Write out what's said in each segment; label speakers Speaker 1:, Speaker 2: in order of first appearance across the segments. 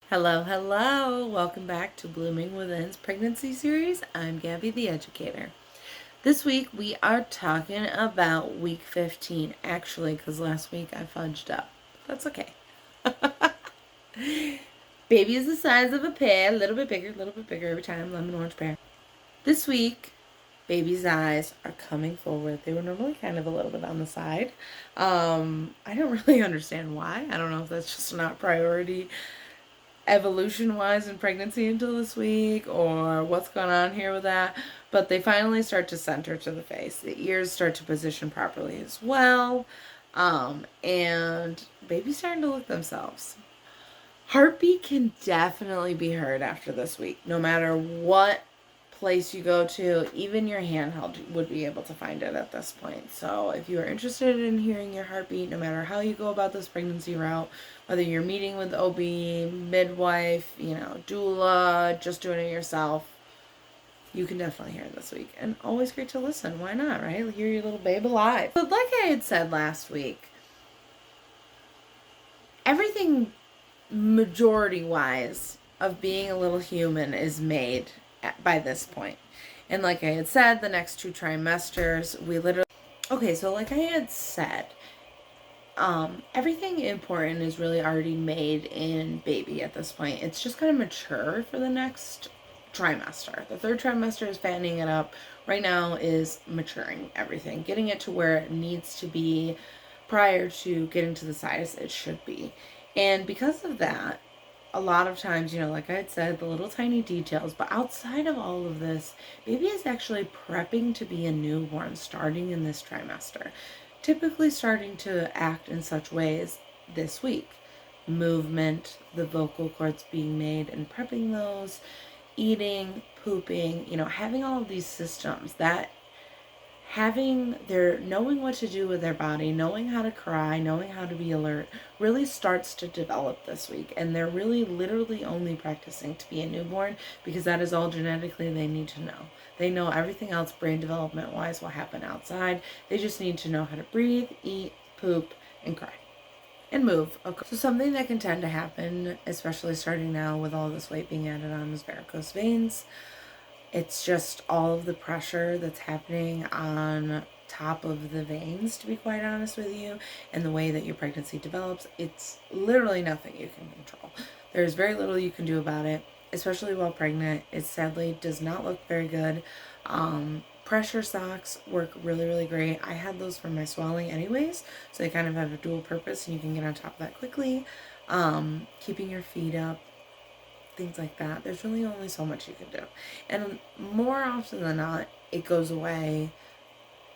Speaker 1: Hello, hello. Welcome back to Blooming Within's pregnancy series. I'm Gabby the educator. This week we are talking about week 15, actually, because last week I fudged up. That's okay. Baby is the size of a pear, a little bit bigger every time, lemon orange pear. This week, baby's eyes are coming forward. They were normally kind of a little bit on the side. I don't really understand why. I don't know if that's just not priority evolution wise in pregnancy until this week or what's going on here with that, but they finally start to center to the face. The ears start to position properly as well, and baby's starting to look themselves. Heartbeat can definitely be heard after this week, no matter what place you go to. Even your handheld would be able to find it at this point. So if you are interested in hearing your heartbeat, no matter how you go about this pregnancy route, whether you're meeting with OB, midwife, doula, just doing it yourself, you can definitely hear it this week. And always great to listen. Why not, right? Hear your little babe alive. But like I had said last week, everything majority wise of being a little human is made by this point. And like I had said, the next 2 trimesters, we literally... Okay, so like I had said, everything important is really already made in baby at this point. It's just going to mature for the next trimester. The third trimester is fattening it up. Right now is maturing everything, getting it to where it needs to be prior to getting to the size it should be. And because of that, a lot of times, like I had said, the little tiny details, but outside of all of this, baby is actually prepping to be a newborn starting in this trimester. Typically starting to act in such ways this week. Movement, the vocal cords being made and prepping those, eating, pooping, having all of these systems that knowing what to do with their body, knowing how to cry, knowing how to be alert, really starts to develop this week. And they're really literally only practicing to be a newborn because that is all genetically they need to know. They know everything else brain development wise will happen outside. They just need to know how to breathe, eat, poop, and cry. And move. Okay. So something that can tend to happen, especially starting now with all this weight being added on, is varicose veins. It's just all of the pressure that's happening on top of the veins, to be quite honest with you, and the way that your pregnancy develops. It's literally nothing you can control. There's very little you can do about it, especially while pregnant. It sadly does not look very good. Pressure socks work really, really great. I had those for my swelling anyways, so they kind of have a dual purpose and you can get on top of that quickly. Keeping your feet up, things like that. There's really only so much you can do. And more often than not, it goes away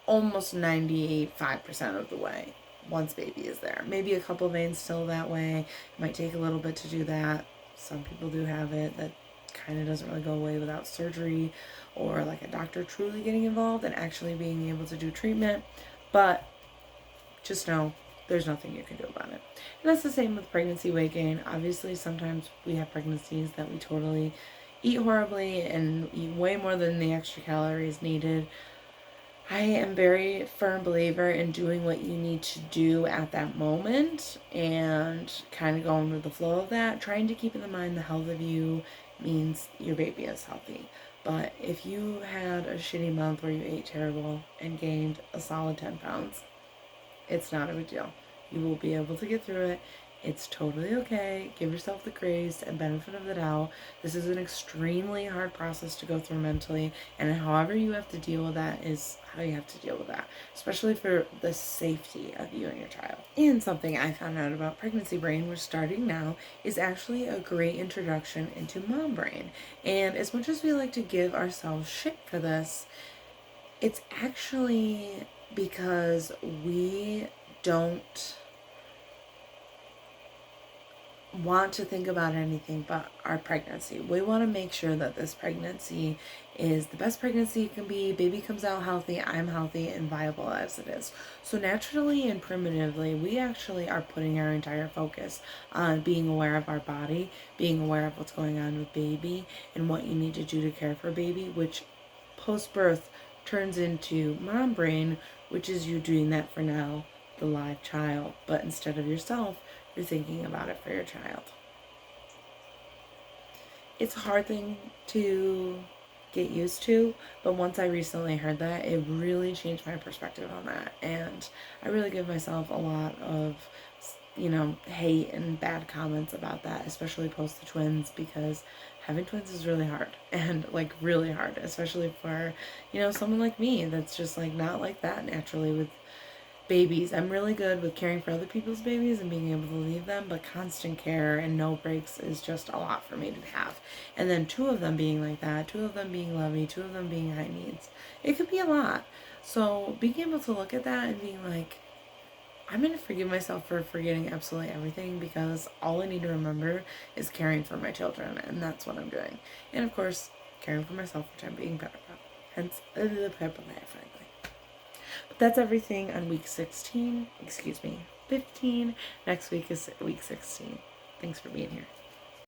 Speaker 1: almost 95% of the way once baby is there. Maybe a couple veins still that way. It might take a little bit to do that. Some people do have it that kind of doesn't really go away without surgery or like a doctor truly getting involved and actually being able to do treatment. But just know there's nothing you can do about it. And that's the same with pregnancy weight gain. Obviously, sometimes we have pregnancies that we totally eat horribly and eat way more than the extra calories needed. I am very firm believer in doing what you need to do at that moment and kind of going with the flow of that. Trying to keep in mind the health of you means your baby is healthy. But if you had a shitty month where you ate terrible and gained a solid 10 pounds, it's not a big deal. You will be able to get through it. It's totally okay. Give yourself the grace and benefit of the doubt. This is an extremely hard process to go through mentally, and however you have to deal with that is how you have to deal with that, especially for the safety of you and your child. And something I found out about Pregnancy Brain, we're starting now, is actually a great introduction into Mom Brain. And as much as we like to give ourselves shit for this, it's actually because we don't want to think about anything but our pregnancy. We want to make sure that this pregnancy is the best pregnancy it can be. Baby comes out healthy, I'm healthy and viable as it is. So naturally and primitively, we actually are putting our entire focus on being aware of our body, being aware of what's going on with baby and what you need to do to care for baby, which post-birth turns into Mom Brain, which is you doing that for now, the live child. But instead of yourself, you're thinking about it for your child. it's a hard thing to get used to, but once I recently heard that, it really changed my perspective on that. And I really give myself a lot of, hate and bad comments about that, especially post the twins, because having twins is really hard and like really hard, especially for, someone like me that's just like not like that naturally with babies. I'm really good with caring for other people's babies and being able to leave them, but constant care and no breaks is just a lot for me to have. And then two of them being like that, two of them being lovey, two of them being high needs, it could be a lot. So being able to look at that and being like, I'm going to forgive myself for forgetting absolutely everything, because all I need to remember is caring for my children, and that's what I'm doing. And of course, caring for myself, which I'm being better about. Hence, the pepper finally. But that's everything on week 16. 15. Next week is week 16. Thanks for being here.